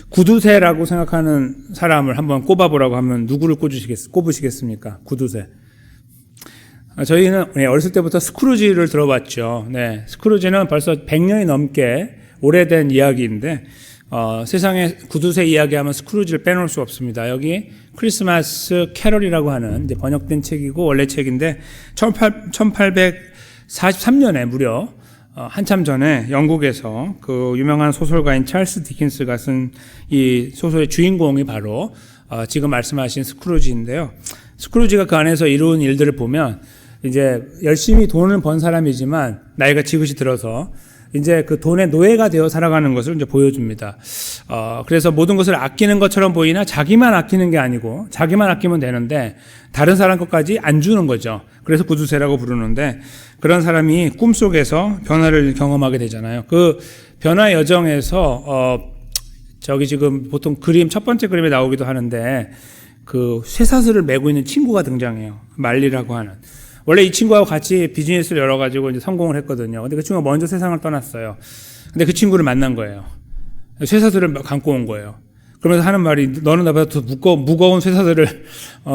구두쇠라고 생각하는 사람을 한번 꼽아보라고 하면 누구를 꼽으시겠습니까? 구두쇠. 저희는 어렸을 때부터 스크루지를 들어봤죠. 네, 스크루지는 벌써 100년이 넘게 오래된 이야기인데 세상에 구두쇠 이야기하면 스크루지를 빼놓을 수 없습니다. 여기 크리스마스 캐럴이라고 하는 이제 번역된 책이고 원래 책인데 1843년에 무려 한참 전에 영국에서 그 유명한 소설가인 찰스 디킨스가 쓴 이 소설의 주인공이 바로 지금 말씀하신 스크루지인데요. 스크루지가 그 안에서 이룬 일들을 보면 이제 열심히 돈을 번 사람이지만 나이가 지긋이 들어서 이제 그 돈의 노예가 되어 살아가는 것을 이제 보여줍니다. 그래서 모든 것을 아끼는 것처럼 보이나 자기만 아끼는 게 아니고 자기만 아끼면 되는데 다른 사람 것까지 안 주는 거죠. 그래서 구두쇠라고 부르는데 그런 사람이 꿈속에서 변화를 경험하게 되잖아요. 그 변화 여정에서 저기 지금 보통 그림 첫 번째 그림에 나오기도 하는데 그 쇠사슬을 메고 있는 친구가 등장해요. 말리라고 하는. 원래 이 친구하고 같이 비즈니스를 열어가지고 이제 성공을 했거든요. 근데 그 친구가 먼저 세상을 떠났어요. 근데 그 친구를 만난 거예요. 쇠사슬을 감고 온 거예요. 그러면서 하는 말이 너는 나보다 더 무거운 쇠사슬을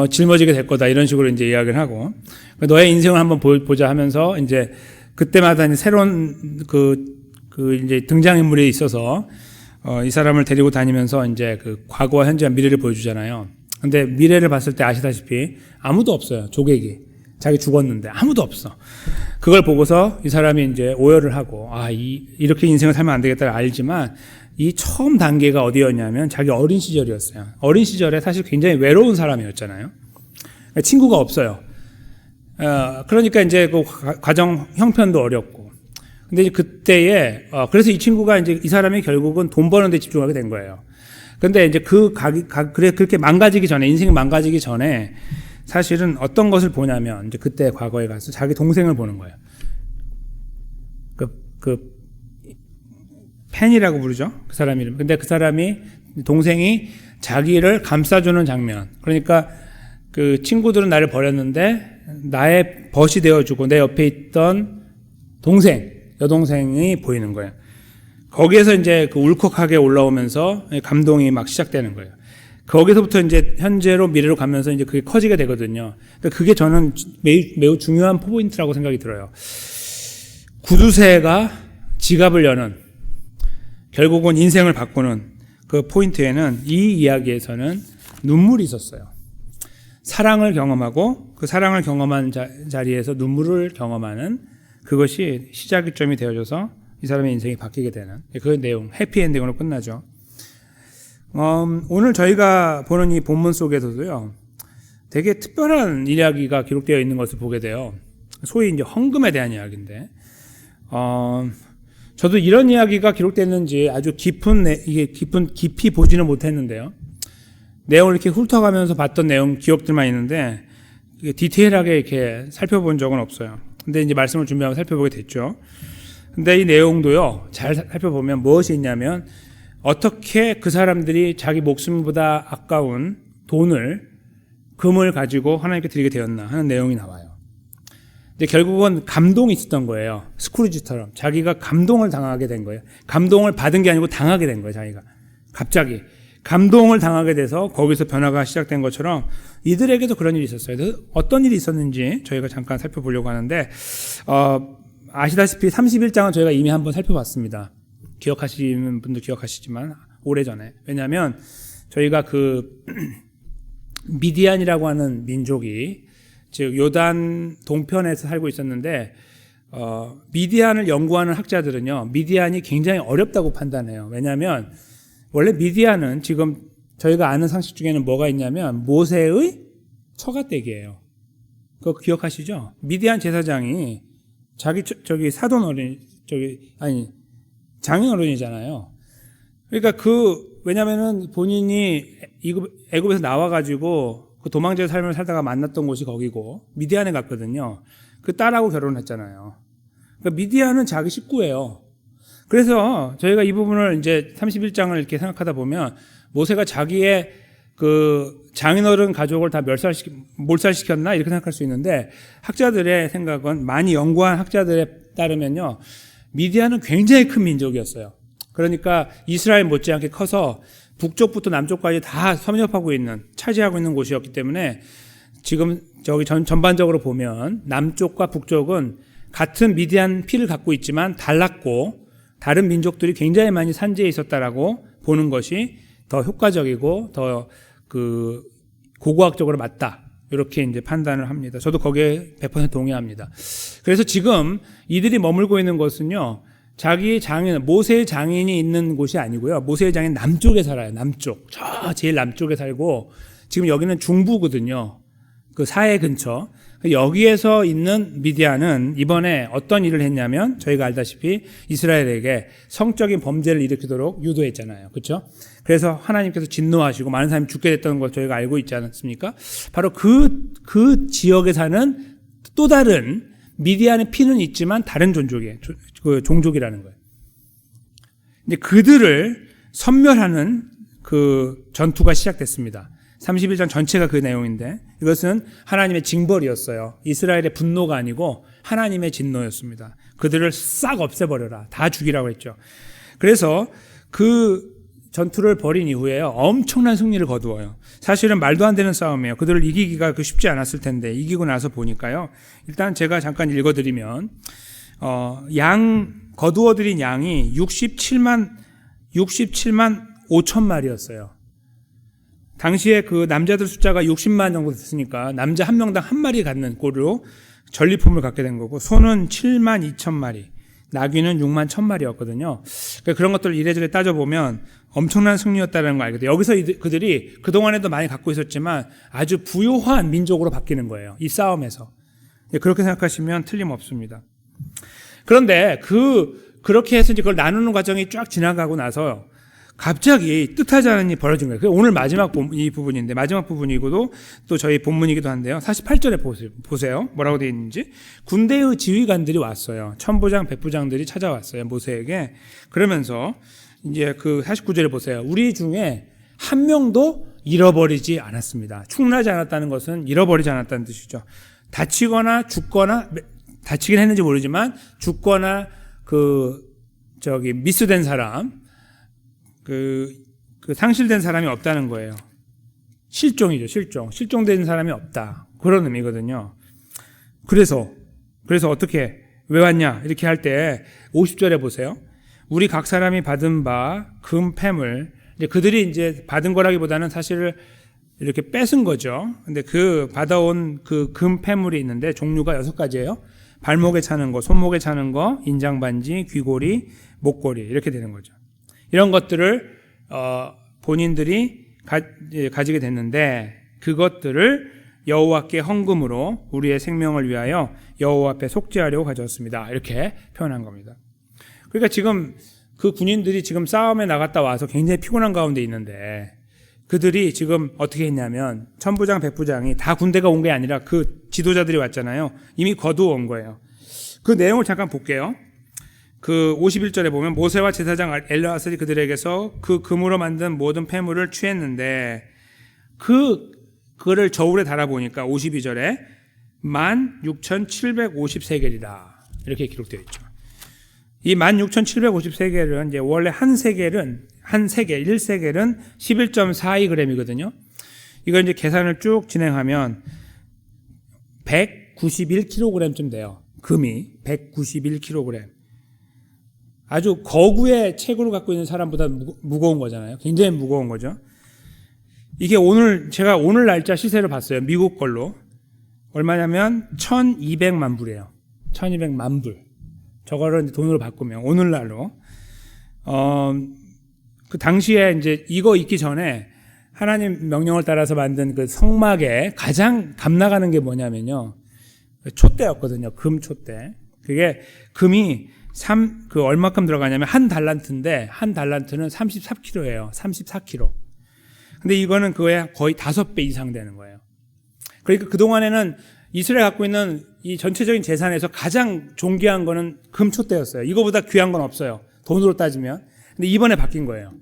짊어지게 될 거다. 이런 식으로 이제 이야기를 하고 너의 인생을 한번 보자 하면서 이제 그때마다 이제 새로운 이제 등장인물이 있어서 이 사람을 데리고 다니면서 이제 그 과거와 현재와 미래를 보여주잖아요. 근데 미래를 봤을 때 아시다시피 아무도 없어요. 조객이. 자기 죽었는데 아무도 없어. 그걸 보고서 이 사람이 이제 오열을 하고 이렇게 인생을 살면 안 되겠다를 알지만 이 처음 단계가 어디였냐면 자기 어린 시절이었어요. 어린 시절에 사실 굉장히 외로운 사람이었잖아요. 친구가 없어요. 그러니까 이제 그 가정 형편도 어렵고. 근데 이제 그때에 그래서 이 친구가 이제 이 사람이 결국은 돈 버는 데 집중하게 된 거예요. 근데 이제 그렇게 망가지기 전에 인생이 망가지기 전에 사실은 어떤 것을 보냐면 이제 그때 과거에 가서 자기 동생을 보는 거예요. 펜이라고 부르죠. 그 사람 이름. 근데 그 사람이 동생이 자기를 감싸주는 장면. 그러니까 그 친구들은 나를 버렸는데 나의 벗이 되어주고 내 옆에 있던 여동생이 보이는 거예요. 거기에서 이제 그 울컥하게 올라오면서 감동이 막 시작되는 거예요. 거기서부터 이제 현재로 미래로 가면서 이제 그게 커지게 되거든요. 그러니까 그게 저는 매우 중요한 포인트라고 생각이 들어요. 구두쇠가 지갑을 여는 결국은 인생을 바꾸는 그 포인트에는 이 이야기에서는 눈물이 있었어요. 사랑을 경험하고 그 사랑을 경험한 자리에서 눈물을 경험하는 그것이 시작점이 되어져서 이 사람의 인생이 바뀌게 되는 그 내용, 해피엔딩으로 끝나죠. 오늘 저희가 보는 이 본문 속에서도요, 되게 특별한 이야기가 기록되어 있는 것을 보게 돼요. 소위 이제 헌금에 대한 이야기인데, 저도 이런 이야기가 기록됐는지 아주 깊이 보지는 못했는데요. 내용을 이렇게 훑어가면서 봤던 기억들만 있는데, 디테일하게 이렇게 살펴본 적은 없어요. 근데 이제 말씀을 준비하고 살펴보게 됐죠. 근데 이 내용도요, 잘 살펴보면 무엇이 있냐면, 어떻게 그 사람들이 자기 목숨보다 아까운 금을 가지고 하나님께 드리게 되었나 하는 내용이 나와요. 근데 결국은 감동이 있었던 거예요. 스크루지처럼. 자기가 감동을 당하게 된 거예요. 감동을 받은 게 아니고 당하게 된 거예요, 자기가. 갑자기. 감동을 당하게 돼서 거기서 변화가 시작된 것처럼 이들에게도 그런 일이 있었어요. 그래서 어떤 일이 있었는지 저희가 잠깐 살펴보려고 하는데, 아시다시피 31장은 저희가 이미 한번 살펴봤습니다. 기억하시는 분도 기억하시지만 오래전에. 왜냐하면 저희가 미디안이라고 하는 민족이 즉 요단 동편에서 살고 있었는데 미디안을 연구하는 학자들은요, 미디안이 굉장히 어렵다고 판단해요. 왜냐하면 원래 미디안은 지금 저희가 아는 상식 중에는 뭐가 있냐면 모세의 처가댁이에요. 그거 기억하시죠? 미디안 제사장이 사돈 어린 장인 어른이잖아요. 그러니까 왜냐면은 본인이 애굽에서 나와가지고 그 도망자의 삶을 살다가 만났던 곳이 거기고 미디안에 갔거든요. 그 딸하고 결혼했잖아요. 그러니까 미디안은 자기 식구예요. 그래서 저희가 이 부분을 이제 31장을 이렇게 생각하다 보면 모세가 자기의 그 장인어른 가족을 다 몰살시켰나 이렇게 생각할 수 있는데 학자들의 생각은 많이 연구한 학자들에 따르면요. 미디안은 굉장히 큰 민족이었어요. 그러니까 이스라엘 못지않게 커서 북쪽부터 남쪽까지 다 섭렵하고 있는, 차지하고 있는 곳이었기 때문에 지금 저기 전반적으로 보면 남쪽과 북쪽은 같은 미디안 피를 갖고 있지만 달랐고 다른 민족들이 굉장히 많이 산지에 있었다라고 보는 것이 더 효과적이고 더 그 고고학적으로 맞다. 이렇게 이제 판단을 합니다. 저도 거기에 100% 동의합니다. 그래서 지금 이들이 머물고 있는 것은요, 자기 장인, 모세의 장인이 있는 곳이 아니고요. 모세의 장인 남쪽에 살아요. 남쪽. 저 제일 남쪽에 살고, 지금 여기는 중부거든요. 그 사해 근처. 여기에서 있는 미디안은 이번에 어떤 일을 했냐면, 저희가 알다시피 이스라엘에게 성적인 범죄를 일으키도록 유도했잖아요. 그렇죠? 그래서 하나님께서 진노하시고 많은 사람이 죽게 됐던 걸 저희가 알고 있지 않습니까? 바로 그 지역에 사는 또 다른 미디안의 피는 있지만 다른 종족이에요. 그 종족이라는 거예요. 근데 그들을 섬멸하는 그 전투가 시작됐습니다. 31장 전체가 그 내용인데 이것은 하나님의 징벌이었어요. 이스라엘의 분노가 아니고 하나님의 진노였습니다. 그들을 싹 없애버려라. 다 죽이라고 했죠. 그래서 그 전투를 벌인 이후에요, 엄청난 승리를 거두어요. 사실은 말도 안 되는 싸움이에요. 그들을 이기기가 쉽지 않았을 텐데 이기고 나서 보니까요, 일단 제가 잠깐 읽어드리면 거두어들인 양이 67만 5천 마리였어요. 당시에 그 남자들 숫자가 60만 정도 됐으니까 남자 한 명당 한 마리 갖는 꼴로 전리품을 갖게 된 거고, 소는 7만 2천 마리, 나귀는 6만 1천 마리였거든요. 그런 것들을 이래저래 따져보면 엄청난 승리였다는 걸 알게 돼요. 여기서 그들이 그동안에도 많이 갖고 있었지만 아주 부유한 민족으로 바뀌는 거예요. 이 싸움에서. 그렇게 생각하시면 틀림없습니다. 그런데 그렇게 해서 이제 그걸 나누는 과정이 쫙 지나가고 나서 갑자기 뜻하지 않은 일이 벌어진 거예요. 오늘 마지막 이 부분인데, 마지막 부분이고도 또 저희 본문이기도 한데요. 48절에 보세요. 뭐라고 되어 있는지. 군대의 지휘관들이 왔어요. 천부장, 백부장들이 찾아왔어요. 모세에게. 그러면서 이제 그 49절에 보세요. 우리 중에 한 명도 잃어버리지 않았습니다. 충분하지 않았다는 것은 잃어버리지 않았다는 뜻이죠. 다치거나 죽거나, 다치긴 했는지 모르지만 죽거나 미스된 사람, 상실된 사람이 없다는 거예요. 실종이죠, 실종. 실종된 사람이 없다. 그런 의미거든요. 그래서 어떻게, 왜 왔냐? 이렇게 할 때 50절에 보세요. 우리 각 사람이 받은 바 금 폐물, 이제 그들이 이제 받은 거라기보다는 사실 이렇게 뺏은 거죠. 근데 그 받아온 그 금 폐물이 있는데 종류가 6가지예요. 발목에 차는 거, 손목에 차는 거, 인장반지, 귀고리, 목걸이, 이렇게 되는 거죠. 이런 것들을 본인들이 가지게 됐는데 그것들을 여호와께 헌금으로 우리의 생명을 위하여 여호와 앞에 속죄하려고 가져왔습니다. 이렇게 표현한 겁니다. 그러니까 지금 그 군인들이 지금 싸움에 나갔다 와서 굉장히 피곤한 가운데 있는데 그들이 지금 어떻게 했냐면 천부장, 백부장이 다 군대가 온 게 아니라 그 지도자들이 왔잖아요. 이미 거두어 온 거예요. 그 내용을 잠깐 볼게요. 그 51절에 보면 모세와 제사장 엘르아살이 그들에게서 그 금으로 만든 모든 폐물을 취했는데 그거를 저울에 달아보니까 52절에 16,750세겔이라 이렇게 기록되어 있죠. 이 16,750세겔은 이제 원래 한 세겔, 1세겔은 11.42g이거든요. 이걸 이제 계산을 쭉 진행하면 191kg쯤 돼요. 금이 191kg. 아주 거구의 체구를 갖고 있는 사람보다 무거운 거잖아요. 굉장히 무거운 거죠. 이게 제가 오늘 날짜 시세를 봤어요. 미국 걸로. 얼마냐면 1200만 불이에요. 1200만 불. 저거를 돈으로 바꾸면 오늘날로. 그 당시에 이제 이거 있기 전에 하나님 명령을 따라서 만든 그 성막에 가장 값 나가는 게 뭐냐면요. 촛대였거든요. 금 촛대. 그게 금이 얼마큼 들어가냐면 한 달란트인데 한 달란트는 34kg예요. 34kg. 근데 이거는 그거에 거의 5배 이상 되는 거예요. 그러니까 그동안에는 이스라엘 갖고 있는 이 전체적인 재산에서 가장 존귀한 거는 금촛대였어요. 이거보다 귀한 건 없어요. 돈으로 따지면. 근데 이번에 바뀐 거예요.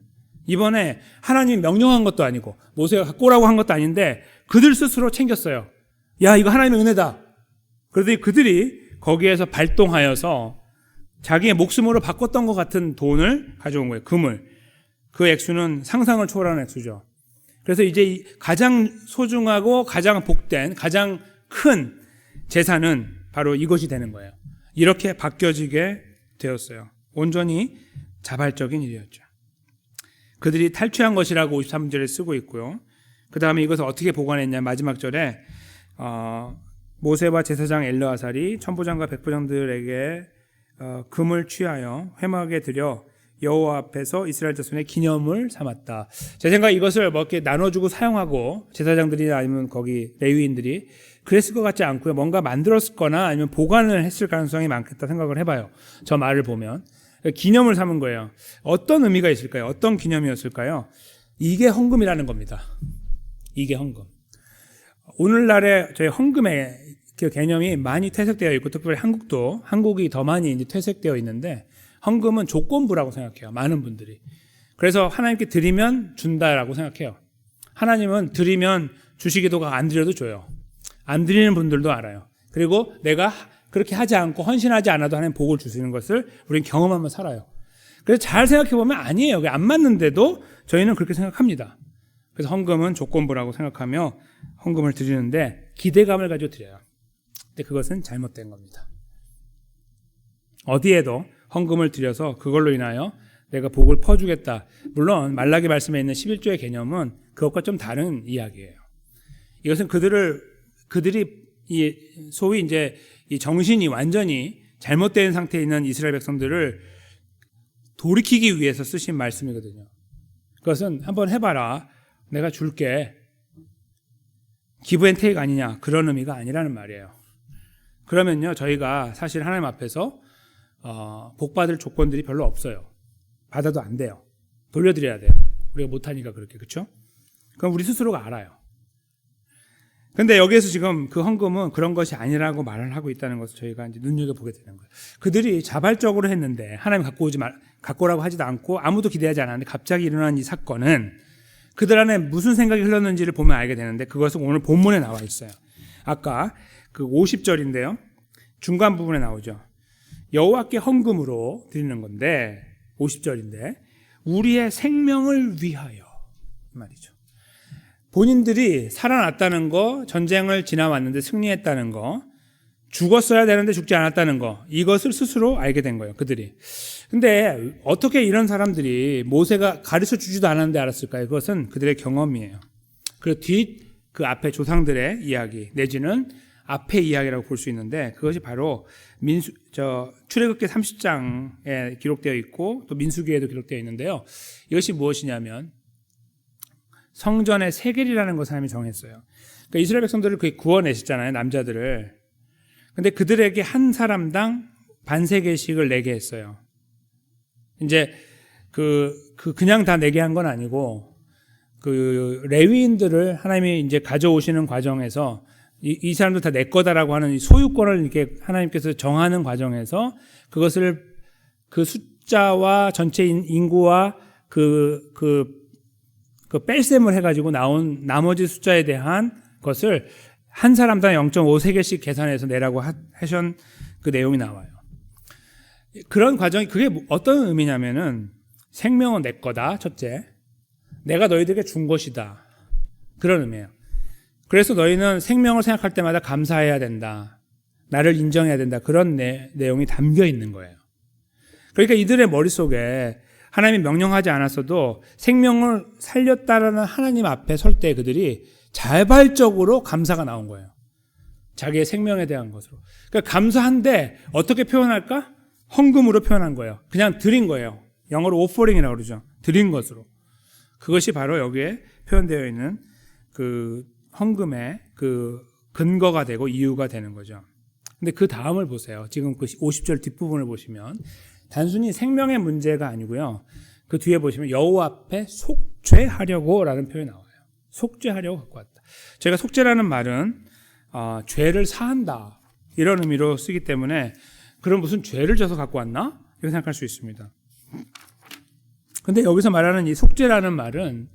이번에 하나님이 명령한 것도 아니고 모세가 갖고 오라고 한 것도 아닌데 그들 스스로 챙겼어요. 야, 이거 하나님의 은혜다. 그러더니 그들이 거기에서 발동하여서 자기의 목숨으로 바꿨던 것 같은 돈을 가져온 거예요. 금을. 그 액수는 상상을 초월하는 액수죠. 그래서 이제 가장 소중하고 가장 복된, 가장 큰 재산은 바로 이것이 되는 거예요. 이렇게 바뀌어지게 되었어요. 온전히 자발적인 일이었죠. 그들이 탈취한 것이라고 53절에 쓰고 있고요. 그 다음에 이것을 어떻게 보관했냐, 마지막 절에 모세와 제사장 엘르아살이 천부장과 백부장들에게 금을 취하여 회막에 들여 여호와 앞에서 이스라엘 자손의 기념을 삼았다. 제 생각에 이것을 뭐 이렇게 나눠주고 사용하고 제사장들이나 아니면 거기 레위인들이 그랬을 것 같지 않고요. 뭔가 만들었거나 아니면 보관을 했을 가능성이 많겠다 생각을 해봐요. 저 말을 보면. 기념을 삼은 거예요. 어떤 의미가 있을까요? 어떤 기념이었을까요? 이게 헌금이라는 겁니다. 이게 헌금. 오늘날의 저희 헌금의 그 개념이 많이 퇴색되어 있고, 특별히 한국이 더 많이 이제 퇴색되어 있는데, 헌금은 조건부라고 생각해요. 많은 분들이. 그래서 하나님께 드리면 준다라고 생각해요. 하나님은 드리면 주시기도 안 드려도 줘요. 안 드리는 분들도 알아요. 그리고 내가 그렇게 하지 않고 헌신하지 않아도 하나님 복을 주시는 것을 우리는 경험하며 살아요. 그래서 잘 생각해보면 아니에요. 안 맞는데도 저희는 그렇게 생각합니다. 그래서 헌금은 조건부라고 생각하며 헌금을 드리는데 기대감을 가지고 드려요. 근데 그것은 잘못된 겁니다. 어디에도 헌금을 드려서 그걸로 인하여 내가 복을 퍼주겠다. 물론 말라기 말씀에 있는 11조의 개념은 그것과 좀 다른 이야기예요. 이것은 그들이 소위 이제 이 정신이 완전히 잘못된 상태에 있는 이스라엘 백성들을 돌이키기 위해서 쓰신 말씀이거든요. 그것은 한번 해봐라. 내가 줄게. 기브 앤 테이크 아니냐. 그런 의미가 아니라는 말이에요. 그러면요, 저희가 사실 하나님 앞에서 복받을 조건들이 별로 없어요. 받아도 안 돼요. 돌려드려야 돼요. 우리가 못하니까 그렇게, 그렇죠? 그럼 우리 스스로가 알아요. 근데 여기에서 지금 그 헌금은 그런 것이 아니라고 말을 하고 있다는 것을 저희가 이제 눈여겨보게 되는 거예요. 그들이 자발적으로 했는데 하나님 갖고라고 하지도 않고 아무도 기대하지 않았는데 갑자기 일어난 이 사건은 그들 안에 무슨 생각이 흘렀는지를 보면 알게 되는데 그것은 오늘 본문에 나와 있어요. 아까 그 50절인데요. 중간 부분에 나오죠. 여호와께 헌금으로 드리는 건데 50절인데 우리의 생명을 위하여 말이죠. 본인들이 살아났다는 거, 전쟁을 지나왔는데 승리했다는 거, 죽었어야 되는데 죽지 않았다는 거, 이것을 스스로 알게 된 거예요, 그들이. 근데 어떻게 이런 사람들이 모세가 가르쳐 주지도 않았는데 알았을까요? 그것은 그들의 경험이에요. 그리고 그 앞에 조상들의 이야기, 내지는 앞의 이야기라고 볼 수 있는데 그것이 바로 출애굽기 30장에 기록되어 있고 또 민수기에도 기록되어 있는데요. 이것이 무엇이냐면 성전의 세겔이라는 것을 하나님이 정했어요. 그러니까 이스라엘 백성들을 구원내셨잖아요, 남자들을. 근데 그들에게 한 사람당 반세겔씩을 내게 했어요. 이제 그냥 다 내게 한 건 아니고 그 레위인들을 하나님이 이제 가져오시는 과정에서 이 사람들 다 내 거다라고 하는 이 소유권을 이렇게 하나님께서 정하는 과정에서 그것을 그 숫자와 전체 인구와 그 뺄셈을 해가지고 나온 나머지 숫자에 대한 것을 한 사람당 0.5세겔씩 계산해서 내라고 하신 그 내용이 나와요. 그런 과정이 그게 어떤 의미냐면은 생명은 내 거다, 첫째. 내가 너희들에게 준 것이다. 그런 의미예요. 그래서 너희는 생명을 생각할 때마다 감사해야 된다. 나를 인정해야 된다. 그런 내용이 담겨 있는 거예요. 그러니까 이들의 머릿속에 하나님이 명령하지 않았어도 생명을 살렸다라는 하나님 앞에 설 때 그들이 자발적으로 감사가 나온 거예요. 자기의 생명에 대한 것으로. 그러니까 감사한데 어떻게 표현할까? 헌금으로 표현한 거예요. 그냥 드린 거예요. 영어로 offering이라고 그러죠. 드린 것으로. 그것이 바로 여기에 표현되어 있는 그 헌금의 그 근거가 되고 이유가 되는 거죠. 근데 그 다음을 보세요. 지금 그 50절 뒷부분을 보시면 단순히 생명의 문제가 아니고요. 그 뒤에 보시면 여호와 앞에 속죄하려고라는 표현이 나와요. 속죄하려고 갖고 왔다. 제가 속죄라는 말은 죄를 사한다 이런 의미로 쓰기 때문에 그럼 무슨 죄를 져서 갖고 왔나? 이렇게 생각할 수 있습니다. 근데 여기서 말하는 이 속죄라는 말은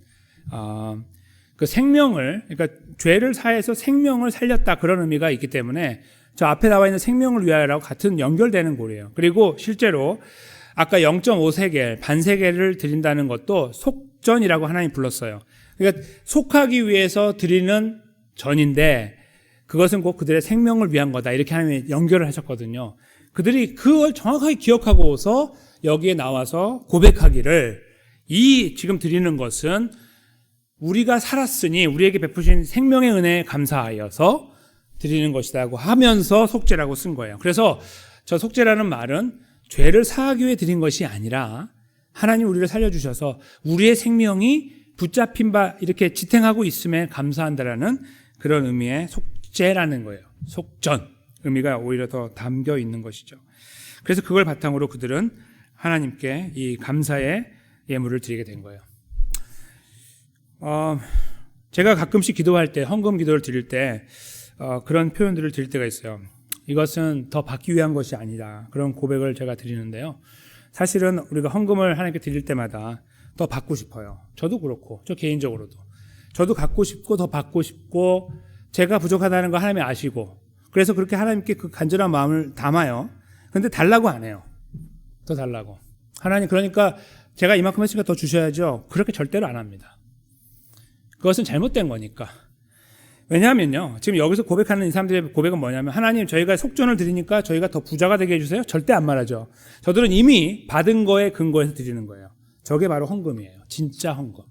그 생명을, 그러니까 죄를 사해서 생명을 살렸다 그런 의미가 있기 때문에 저 앞에 나와 있는 생명을 위하여라고 같은 연결되는 고리예요. 그리고 실제로 아까 0.5세겔, 반세겔을 드린다는 것도 속전이라고 하나님 불렀어요. 그러니까 속하기 위해서 드리는 전인데 그것은 곧 그들의 생명을 위한 거다. 이렇게 하나님이 연결을 하셨거든요. 그들이 그걸 정확하게 기억하고서 여기에 나와서 고백하기를 이 지금 드리는 것은 우리가 살았으니 우리에게 베푸신 생명의 은혜에 감사하여서 드리는 것이라고 하면서 속죄라고 쓴 거예요. 그래서 저 속죄라는 말은 죄를 사하기 위해 드린 것이 아니라 하나님 우리를 살려주셔서 우리의 생명이 붙잡힌 바 이렇게 지탱하고 있음에 감사한다라는 그런 의미의 속죄라는 거예요. 속전 의미가 오히려 더 담겨 있는 것이죠. 그래서 그걸 바탕으로 그들은 하나님께 이 감사의 예물을 드리게 된 거예요. 제가 가끔씩 기도할 때, 헌금 기도를 드릴 때 그런 표현들을 드릴 때가 있어요. 이것은 더 받기 위한 것이 아니다. 그런 고백을 제가 드리는데요. 사실은 우리가 헌금을 하나님께 드릴 때마다 더 받고 싶어요. 저도 그렇고, 저 개인적으로도. 저도 갖고 싶고, 더 받고 싶고, 제가 부족하다는 거 하나님이 아시고, 그래서 그렇게 하나님께 그 간절한 마음을 담아요. 근데 달라고 안 해요. 더 달라고. 하나님, 그러니까 제가 이만큼 했으니까 더 주셔야죠. 그렇게 절대로 안 합니다. 그것은 잘못된 거니까. 왜냐하면요, 지금 여기서 고백하는 이 사람들의 고백은 뭐냐면, 하나님, 저희가 속전을 드리니까 저희가 더 부자가 되게 해주세요? 절대 안 말하죠. 저들은 이미 받은 거에 근거해서 드리는 거예요. 저게 바로 헌금이에요. 진짜 헌금.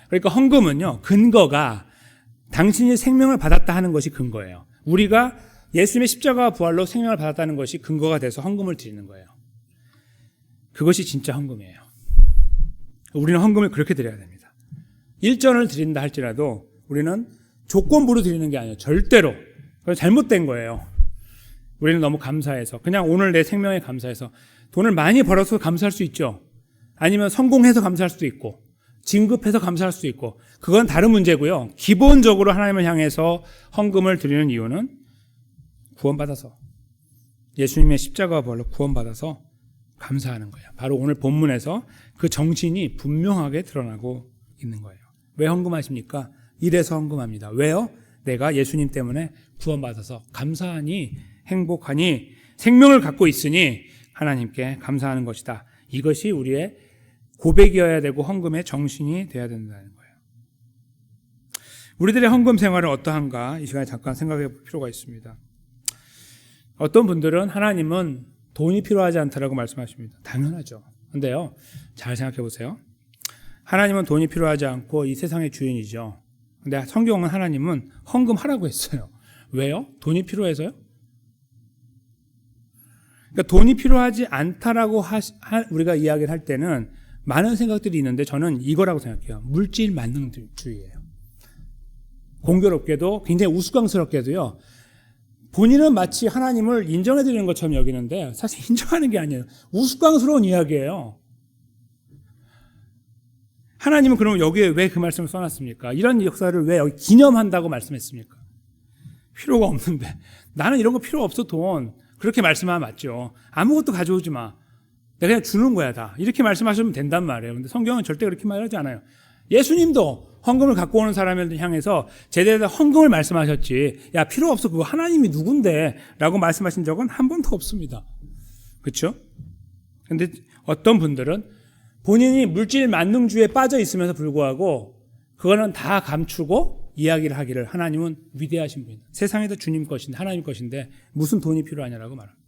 그러니까 헌금은요, 근거가 당신이 생명을 받았다 하는 것이 근거예요. 우리가 예수님의 십자가와 부활로 생명을 받았다는 것이 근거가 돼서 헌금을 드리는 거예요. 그것이 진짜 헌금이에요. 우리는 헌금을 그렇게 드려야 됩니다. 일전을 드린다 할지라도 우리는 조건부로 드리는 게 아니에요. 절대로. 그건 잘못된 거예요. 우리는 너무 감사해서, 그냥 오늘 내 생명에 감사해서, 돈을 많이 벌어서 감사할 수 있죠. 아니면 성공해서 감사할 수도 있고, 진급해서 감사할 수도 있고, 그건 다른 문제고요. 기본적으로 하나님을 향해서 헌금을 드리는 이유는 구원받아서, 예수님의 십자가와 부활로 구원받아서 감사하는 거예요. 바로 오늘 본문에서 그 정신이 분명하게 드러나고 있는 거예요. 왜 헌금하십니까? 이래서 헌금합니다. 왜요? 내가 예수님 때문에 구원받아서 감사하니, 행복하니, 생명을 갖고 있으니 하나님께 감사하는 것이다. 이것이 우리의 고백이어야 되고 헌금의 정신이 되어야 된다는 거예요. 우리들의 헌금 생활은 어떠한가 이 시간에 잠깐 생각해 볼 필요가 있습니다. 어떤 분들은 하나님은 돈이 필요하지 않다라고 말씀하십니다. 당연하죠. 근데요, 잘 생각해 보세요. 하나님은 돈이 필요하지 않고 이 세상의 주인이죠. 근데 성경은 하나님은 헌금하라고 했어요. 왜요? 돈이 필요해서요? 그러니까 돈이 필요하지 않다라고 우리가 이야기를 할 때는 많은 생각들이 있는데 저는 이거라고 생각해요. 물질 만능주의예요. 공교롭게도 굉장히 우스꽝스럽게도요. 본인은 마치 하나님을 인정해 드리는 것처럼 여기는데 사실 인정하는 게 아니에요. 우스꽝스러운 이야기예요. 하나님은 그럼 여기에 왜 그 말씀을 써놨습니까? 이런 역사를 왜 여기 기념한다고 말씀했습니까? 필요가 없는데. 나는 이런 거 필요 없어, 돈. 그렇게 말씀하면 맞죠. 아무것도 가져오지 마. 내가 그냥 주는 거야, 다. 이렇게 말씀하시면 된단 말이에요. 근데 성경은 절대 그렇게 말하지 않아요. 예수님도 헌금을 갖고 오는 사람을 향해서 제대로 헌금을 말씀하셨지. 야, 필요 없어. 그거 하나님이 누군데? 라고 말씀하신 적은 한 번도 없습니다. 그렇죠? 근데 어떤 분들은 본인이 물질 만능주의에 빠져 있으면서 불구하고 그거는 다 감추고 이야기를 하기를 하나님은 위대하신 분이다. 세상에도 주님 것인데 하나님 것인데 무슨 돈이 필요하냐라고 말합니다.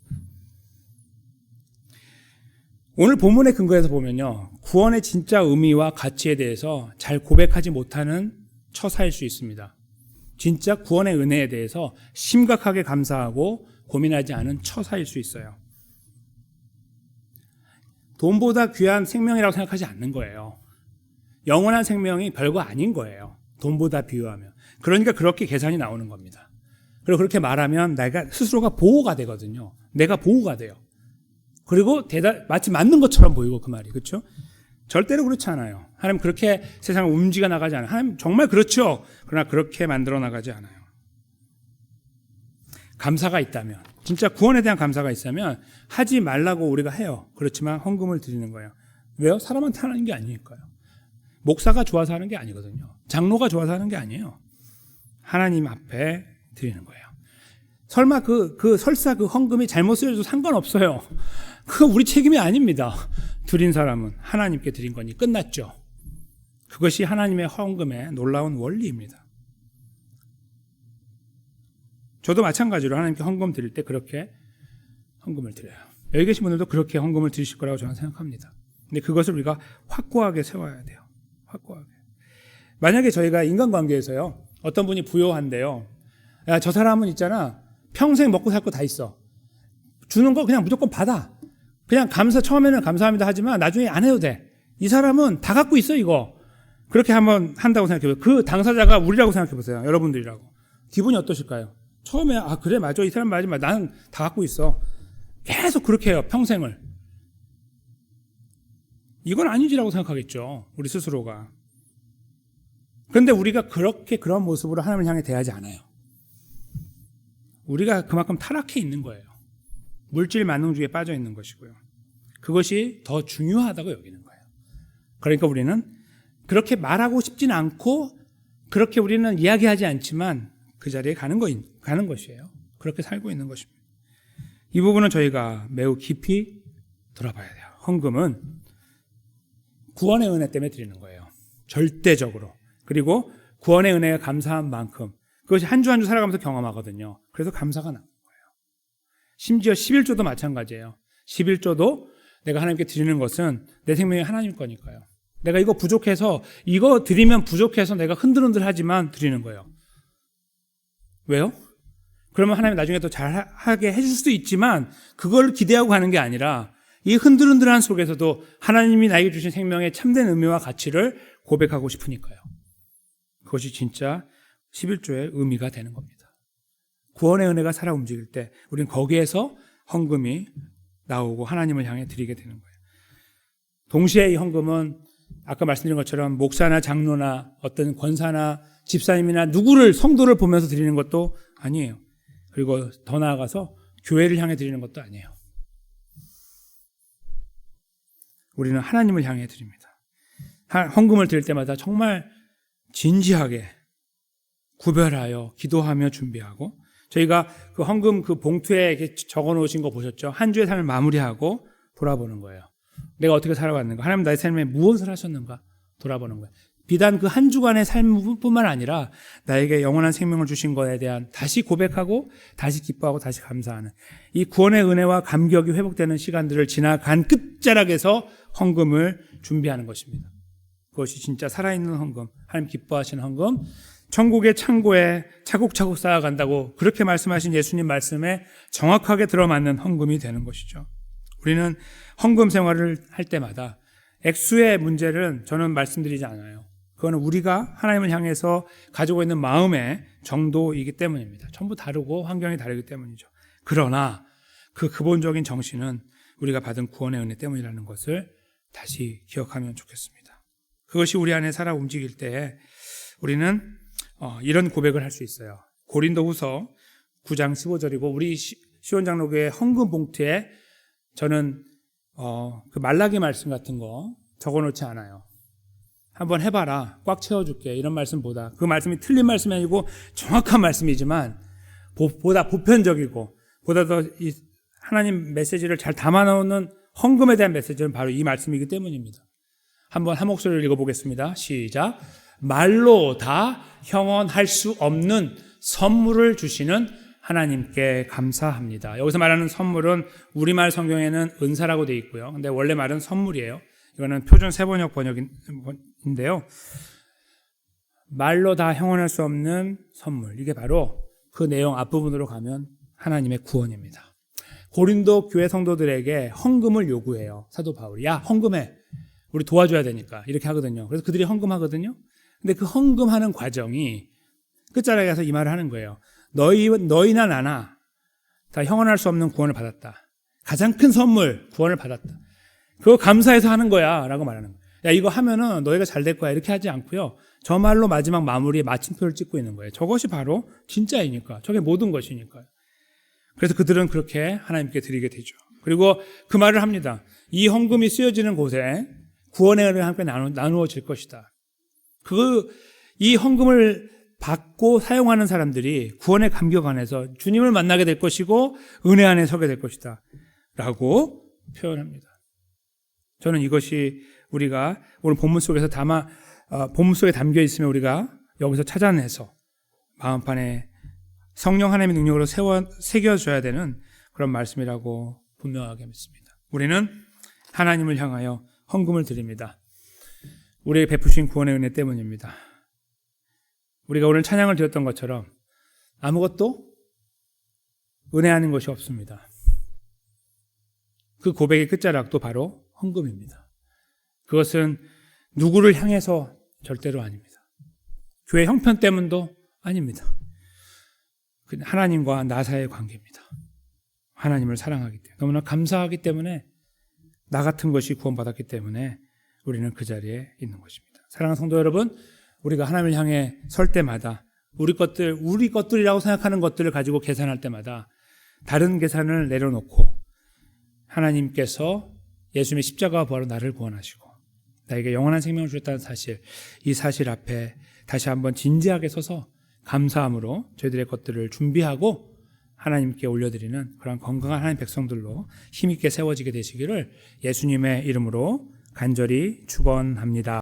오늘 본문의 근거에서 보면요, 구원의 진짜 의미와 가치에 대해서 잘 고백하지 못하는 처사일 수 있습니다. 진짜 구원의 은혜에 대해서 심각하게 감사하고 고민하지 않은 처사일 수 있어요. 돈보다 귀한 생명이라고 생각하지 않는 거예요. 영원한 생명이 별거 아닌 거예요. 돈보다 비유하면. 그러니까 그렇게 계산이 나오는 겁니다. 그리고 그렇게 말하면 내가 스스로가 보호가 되거든요. 내가 보호가 돼요. 그리고 마치 맞는 것처럼 보이고 그 말이. 그렇죠? 절대로 그렇지 않아요. 하나님 그렇게 세상을 움직여 나가지 않아요. 하나님 정말 그렇죠. 그러나 그렇게 만들어 나가지 않아요. 감사가 있다면, 진짜 구원에 대한 감사가 있다면 하지 말라고 우리가 해요. 그렇지만 헌금을 드리는 거예요. 왜요? 사람한테 하는 게 아니니까요. 목사가 좋아서 하는 게 아니거든요. 장로가 좋아서 하는 게 아니에요. 하나님 앞에 드리는 거예요. 설마 설사 그 헌금이 잘못 쓰여도 상관없어요. 그거 우리 책임이 아닙니다. 드린 사람은 하나님께 드린 거니 끝났죠. 그것이 하나님의 헌금의 놀라운 원리입니다. 저도 마찬가지로 하나님께 헌금 드릴 때 그렇게 헌금을 드려요. 여기 계신 분들도 그렇게 헌금을 드리실 거라고 저는 생각합니다. 근데 그것을 우리가 확고하게 세워야 돼요. 확고하게. 만약에 저희가 인간관계에서요, 어떤 분이 부요한데요, 야, 저 사람은 있잖아, 평생 먹고 살 거 다 있어. 주는 거 그냥 무조건 받아. 그냥 처음에는 감사합니다 하지만 나중에 안 해도 돼. 이 사람은 다 갖고 있어, 이거. 그렇게 한번 한다고 생각해보세요. 그 당사자가 우리라고 생각해보세요. 여러분들이라고. 기분이 어떠실까요? 처음에, 아, 그래, 맞아. 이 사람 맞지. 나는 다 갖고 있어. 계속 그렇게 해요, 평생을. 이건 아니지라고 생각하겠죠, 우리 스스로가. 그런데 우리가 그런 모습으로 하나님을 향해 대하지 않아요. 우리가 그만큼 타락해 있는 거예요. 물질 만능주의에 빠져 있는 것이고요. 그것이 더 중요하다고 여기는 거예요. 그러니까 우리는 그렇게 말하고 싶진 않고 그렇게 우리는 이야기하지 않지만 그 자리에 가는 것이에요. 그렇게 살고 있는 것입니다. 이 부분은 저희가 매우 깊이 돌아봐야 돼요. 헌금은 구원의 은혜 때문에 드리는 거예요. 절대적으로. 그리고 구원의 은혜가 감사한 만큼 그것이 한 주 한 주 살아가면서 경험하거든요. 그래서 감사가 나는 거예요. 심지어 11조도 마찬가지예요. 11조도 내가 하나님께 드리는 것은 내 생명이 하나님 거니까요. 내가 이거 부족해서 이거 드리면 부족해서 내가 흔들흔들하지만 드리는 거예요. 왜요? 그러면 하나님 나중에 더 잘하게 해줄 수도 있지만 그걸 기대하고 가는 게 아니라 이 흔들흔들한 속에서도 하나님이 나에게 주신 생명의 참된 의미와 가치를 고백하고 싶으니까요. 그것이 진짜 11조의 의미가 되는 겁니다. 구원의 은혜가 살아 움직일 때 우리는 거기에서 헌금이 나오고 하나님을 향해 드리게 되는 거예요. 동시에 이 헌금은 아까 말씀드린 것처럼 목사나 장로나 어떤 권사나 집사님이나 누구를 성도를 보면서 드리는 것도 아니에요. 그리고 더 나아가서 교회를 향해 드리는 것도 아니에요. 우리는 하나님을 향해 드립니다. 헌금을 드릴 때마다 정말 진지하게 구별하여 기도하며 준비하고 저희가 그 헌금 그 봉투에 이렇게 적어 놓으신 거 보셨죠? 한 주의 삶을 마무리하고 돌아보는 거예요. 내가 어떻게 살아왔는가? 하나님 나의 삶에 무엇을 하셨는가? 돌아보는 거예요. 비단 그 한 주간의 삶뿐만 아니라 나에게 영원한 생명을 주신 것에 대한 다시 고백하고 다시 기뻐하고 다시 감사하는 이 구원의 은혜와 감격이 회복되는 시간들을 지나간 끝자락에서 헌금을 준비하는 것입니다. 그것이 진짜 살아있는 헌금, 하나님 기뻐하시는 헌금, 천국의 창고에 차곡차곡 쌓아간다고 그렇게 말씀하신 예수님 말씀에 정확하게 들어맞는 헌금이 되는 것이죠. 우리는 헌금 생활을 할 때마다 액수의 문제를 저는 말씀드리지 않아요. 그거는 우리가 하나님을 향해서 가지고 있는 마음의 정도이기 때문입니다. 전부 다르고 환경이 다르기 때문이죠. 그러나 그 기본적인 정신은 우리가 받은 구원의 은혜 때문이라는 것을 다시 기억하면 좋겠습니다. 그것이 우리 안에 살아 움직일 때에 우리는 이런 고백을 할 수 있어요. 고린도후서 9장 15절이고 우리 시온장로교회 헌금 봉투에 저는 그 말라기 말씀 같은 거 적어놓지 않아요. 한번 해봐라. 꽉 채워줄게. 이런 말씀보다 그 말씀이 틀린 말씀이 아니고 정확한 말씀이지만 보다 보편적이고 보다 더 이 하나님 메시지를 잘 담아놓는 헌금에 대한 메시지는 바로 이 말씀이기 때문입니다. 한번 한 목소리를 읽어보겠습니다. 시작. 말로 다 형언할 수 없는 선물을 주시는 하나님께 감사합니다. 여기서 말하는 선물은 우리말 성경에는 은사라고 되어 있고요. 근데 원래 말은 선물이에요. 이거는 표준 세번역 번역인데요. 말로 다 형언할 수 없는 선물. 이게 바로 그 내용 앞부분으로 가면 하나님의 구원입니다. 고린도 교회 성도들에게 헌금을 요구해요. 사도 바울이. 야, 헌금해. 우리 도와줘야 되니까. 이렇게 하거든요. 그래서 그들이 헌금하거든요. 근데 그 헌금하는 과정이 끝자락에 가서 이 말을 하는 거예요. 너희나 나나 다 형언할 수 없는 구원을 받았다. 가장 큰 선물, 구원을 받았다. 그거 감사해서 하는 거야. 라고 말하는 거예요. 야, 이거 하면은 너희가 잘 될 거야. 이렇게 하지 않고요. 저 말로 마지막 마무리에 마침표를 찍고 있는 거예요. 저것이 바로 진짜이니까. 저게 모든 것이니까요. 그래서 그들은 그렇게 하나님께 드리게 되죠. 그리고 그 말을 합니다. 이 헌금이 쓰여지는 곳에 구원의 은혜가 함께 나누어질 것이다. 이 헌금을 받고 사용하는 사람들이 구원의 감격 안에서 주님을 만나게 될 것이고 은혜 안에 서게 될 것이다. 라고 표현합니다. 저는 이것이 우리가 오늘 본문 속에서 본문 속에 담겨 있으면 우리가 여기서 찾아내서 마음판에 성령 하나님의 능력으로 새겨줘야 되는 그런 말씀이라고 분명하게 믿습니다. 우리는 하나님을 향하여 헌금을 드립니다. 우리에게 베푸신 구원의 은혜 때문입니다. 우리가 오늘 찬양을 드렸던 것처럼 아무것도 은혜하는 것이 없습니다. 그 고백의 끝자락도 바로 헌금입니다. 그것은 누구를 향해서 절대로 아닙니다. 교회 형편 때문도 아닙니다. 하나님과 나 사이의 관계입니다. 하나님을 사랑하기 때문에, 너무나 감사하기 때문에, 나 같은 것이 구원받았기 때문에 우리는 그 자리에 있는 것입니다. 사랑하는 성도 여러분, 우리가 하나님을 향해 설 때마다 우리 것들이라고 생각하는 것들을 가지고 계산할 때마다 다른 계산을 내려놓고 하나님께서 예수님의 십자가와 부활로 나를 구원하시고 나에게 영원한 생명을 주셨다는 사실, 이 사실 앞에 다시 한번 진지하게 서서 감사함으로 저희들의 것들을 준비하고 하나님께 올려드리는 그런 건강한 하나님 백성들로 힘있게 세워지게 되시기를 예수님의 이름으로 간절히 축원합니다.